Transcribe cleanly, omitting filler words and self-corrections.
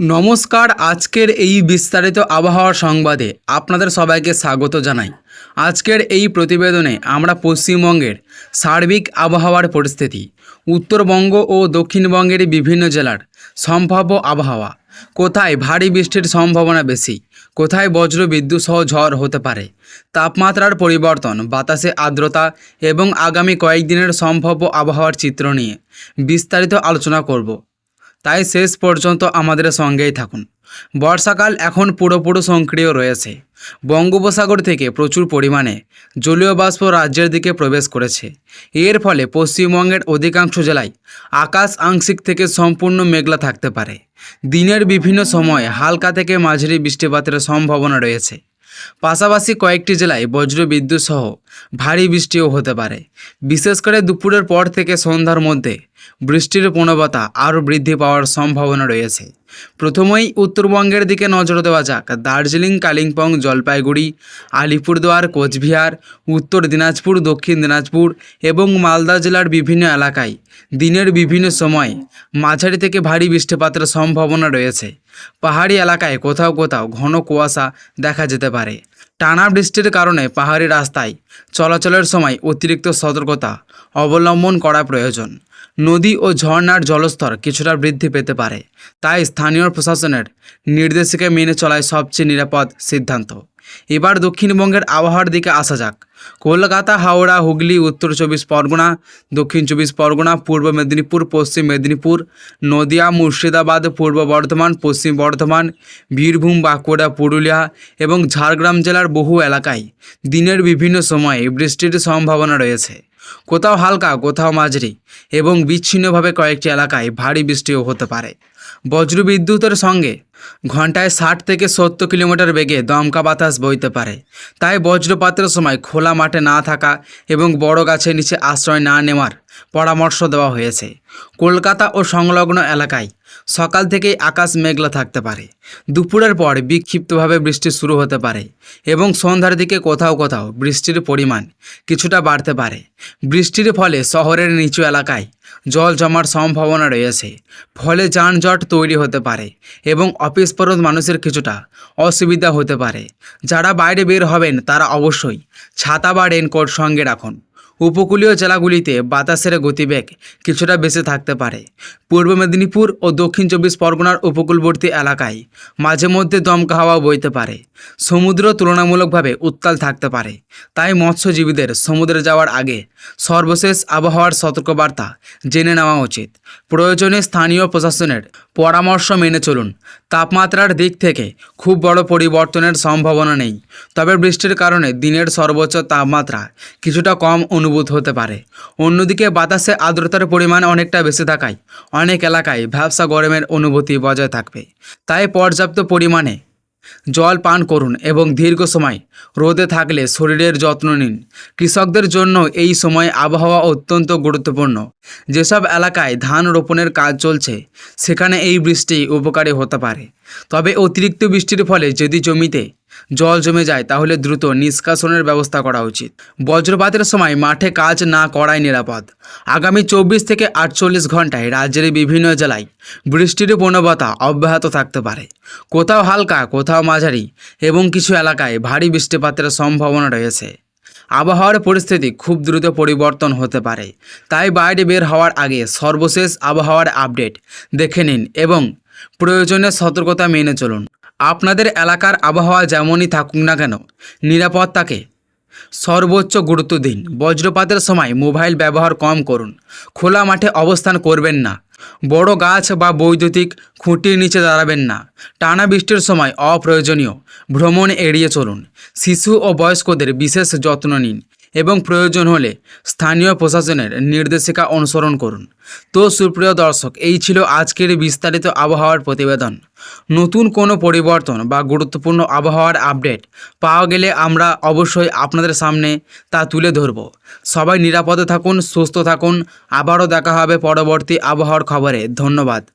নমস্কার। আজকের এই বিস্তারিত আবহাওয়ার সংবাদে আপনাদের সবাইকে স্বাগত জানাই। আজকের এই প্রতিবেদনে আমরা পশ্চিমবঙ্গের সার্বিক আবহাওয়ার পরিস্থিতি, উত্তরবঙ্গ ও দক্ষিণবঙ্গের বিভিন্ন জেলার সম্ভাব্য আবহাওয়া, কোথায় ভারী বৃষ্টির সম্ভাবনা বেশি, কোথায় বজ্র বিদ্যুৎ সহ ঝড় হতে পারে, তাপমাত্রার পরিবর্তন, বাতাসে আর্দ্রতা এবং আগামী কয়েকদিনের সম্ভাব্য আবহাওয়ার চিত্র নিয়ে বিস্তারিত আলোচনা করব। তাই শেষ পর্যন্ত আমাদের সঙ্গেই থাকুন। বর্ষাকাল এখন পুরোপুরি সক্রিয় রয়েছে। বঙ্গোপসাগর থেকে প্রচুর পরিমাণে জলীয় বাষ্প রাজ্যের দিকে প্রবেশ করেছে। এর ফলে পশ্চিমবঙ্গের অধিকাংশ জেলায় আকাশ আংশিক থেকে সম্পূর্ণ মেঘলা থাকতে পারে। দিনের বিভিন্ন সময়ে হালকা থেকে মাঝারি বৃষ্টিপাতের সম্ভাবনা রয়েছে। পাশাপাশি কয়েকটি জেলায় বজ্র বিদ্যুৎ সহ ভারী বৃষ্টিও হতে পারে। বিশেষ করে দুপুরের পর থেকে সন্ধ্যার মধ্যে বৃষ্টির প্রবণতা আরও বৃদ্ধি পাওয়ার সম্ভাবনা রয়েছে। প্রথমেই উত্তরবঙ্গের দিকে নজর দেওয়া যাক। দার্জিলিং, কালিম্পং, জলপাইগুড়ি, আলিপুরদুয়ার, কোচবিহার, উত্তর দিনাজপুর, দক্ষিণ দিনাজপুর এবং মালদা জেলার বিভিন্ন এলাকায় দিনের বিভিন্ন সময়ে মাঝারি থেকে ভারী বৃষ্টিপাতের সম্ভাবনা রয়েছে। পাহাড়ি এলাকায় কোথাও কোথাও ঘন কুয়াশা দেখা যেতে পারে। টানা বৃষ্টির কারণে পাহাড়ি রাস্তায় চলাচলের সময় অতিরিক্ত সতর্কতা অবলম্বন করা প্রয়োজন। নদী ও ঝর্ণার জলস্তর কিছুটা বৃদ্ধি পেতে পারে, তাই স্থানীয় প্রশাসনের নির্দেশিকা মেনে চলাই সবচেয়ে নিরাপদ সিদ্ধান্ত। এবার দক্ষিণবঙ্গের আবহাওয়ার দিকে আসা যাক। কলকাতা, হাওড়া, হুগলি, উত্তর 24 পরগনা, দক্ষিণ 24 পরগনা, পূর্ব মেদিনীপুর, পশ্চিম মেদিনীপুর, নদিয়া, মুর্শিদাবাদ, পূর্ব বর্ধমান, পশ্চিম বর্ধমান, বীরভূম, বাঁকুড়া, পুরুলিয়া এবং ঝাড়গ্রাম জেলার বহু এলাকায় দিনের বিভিন্ন সময়ে বৃষ্টির সম্ভাবনা রয়েছে। কোথাও হালকা, কোথাও মাঝারি এবং বিচ্ছিন্নভাবে কয়েকটি এলাকায় ভারী বৃষ্টিও হতে পারে। বজ্রবিদ্যুতের সঙ্গে ঘন্টায় 60 থেকে 70 কিলোমিটার বেগে দমকা বাতাস বইতে পারে। তাই বজ্রপাতের সময় খোলা মাঠে না থাকা এবং বড় গাছের নিচে আশ্রয় না নেওয়ার পরামর্শ দেওয়া হয়েছে। কলকাতা ও সংলগ্ন এলাকায় সকাল থেকেই আকাশ মেঘলা থাকতে পারে। দুপুরের পর বিক্ষিপ্তভাবে বৃষ্টি শুরু হতে পারে এবং সন্ধ্যার দিকে কোথাও কোথাও বৃষ্টির পরিমাণ কিছুটা বাড়তে পারে। বৃষ্টির ফলে শহরের নিচু এলাকায় জল জমার সম্ভাবনা রয়েছে, ফলে যানজট তৈরি হতে পারে এবং অফিসপরত মানুষের কিছুটা অসুবিধা হতে পারে। যারা বাইরে বের হবেন তারা অবশ্যই ছাতা বা রেনকোট সঙ্গে রাখুন। উপকূলীয় জেলাগুলিতে বাতাসের গতিবেগ কিছুটা বেশি থাকতে পারে। পূর্ব মেদিনীপুর ও দক্ষিণ 24 পরগনার উপকূলবর্তী এলাকায় মাঝে মধ্যে দমকা হাওয়া বইতে পারে। সমুদ্র তুলনামূলকভাবে উত্তাল থাকতে পারে, তাই মৎস্যজীবীদের সমুদ্রে যাওয়ার আগে সর্বশেষ আবহাওয়ার সতর্কবার্তা জেনে নেওয়া উচিত। প্রয়োজনে স্থানীয় প্রশাসনের পরামর্শ মেনে চলুন। তাপমাত্রার দিক থেকে খুব বড় পরিবর্তনের সম্ভাবনা নেই, তবে বৃষ্টির কারণে দিনের সর্বোচ্চ তাপমাত্রা কিছুটা কম অনুভূত হতে পারে। অন্যদিকে বাতাসে আর্দ্রতার পরিমাণ অনেকটা বেশি থাকায় অনেক এলাকায় ভ্যাপসা গরমের অনুভূতি বজায় থাকবে। তাই পর্যাপ্ত পরিমাণে জল পান করুন এবং দীর্ঘ সময় রোদে থাকলে শরীরের যত্ন নিন। কৃষকদের জন্য এই সময় আবহাওয়া অত্যন্ত গুরুত্বপূর্ণ। যেসব এলাকায় ধান রোপণের কাজ চলছে সেখানে এই বৃষ্টি উপকারী হতে পারে। তবে অতিরিক্ত বৃষ্টির ফলে যদি জমিতে জল জমে যায় তাহলে দ্রুত নিষ্কাশনের ব্যবস্থা করা উচিত। বজ্রপাতের সময় মাঠে কাজ না করাই নিরাপদ। আগামী 24 থেকে 48 ঘন্টায় রাজ্যের বিভিন্ন জেলায় বৃষ্টির প্রবণতা অব্যাহত থাকতে পারে। কোথাও হালকা, কোথাও মাঝারি এবং কিছু এলাকায় ভারী বৃষ্টিপাতের সম্ভাবনা রয়েছে। আবহাওয়ার পরিস্থিতি খুব দ্রুত পরিবর্তন হতে পারে, তাই বাইরে বের হওয়ার আগে সর্বশেষ আবহাওয়ার আপডেট দেখে নিন এবং প্রয়োজনে সতর্কতা মেনে চলুন। আপনাদের এলাকার আবহাওয়া যেমনই থাকুক না কেন, নিরাপত্তাকে সর্বোচ্চ গুরুত্ব দিন। বজ্রপাতের সময় মোবাইল ব্যবহার কম করুন। খোলা মাঠে অবস্থান করবেন না। বড় গাছ বা বৈদ্যুতিক খুঁটির নিচে দাঁড়াবেন না। টানা বৃষ্টির সময় অপ্রয়োজনীয় ভ্রমণ এড়িয়ে চলুন। শিশু ও বয়স্কদের বিশেষ যত্ন নিন এবং প্রয়োজন হলে স্থানীয় প্রশাসনের নির্দেশিকা অনুসরণ করুন। তো সুপ্রিয় দর্শক, এই ছিল আজকের বিস্তারিত আবহাওয়ার প্রতিবেদন। নতুন কোনো পরিবর্তন বা গুরুত্বপূর্ণ আবহাওয়ার আপডেট পাওয়া গেলে আমরা অবশ্যই আপনাদের সামনে তা তুলে ধরব। সবাই নিরাপদে থাকুন, সুস্থ থাকুন। আবারও দেখা হবে পরবর্তী আবহাওয়ার খবরে। ধন্যবাদ।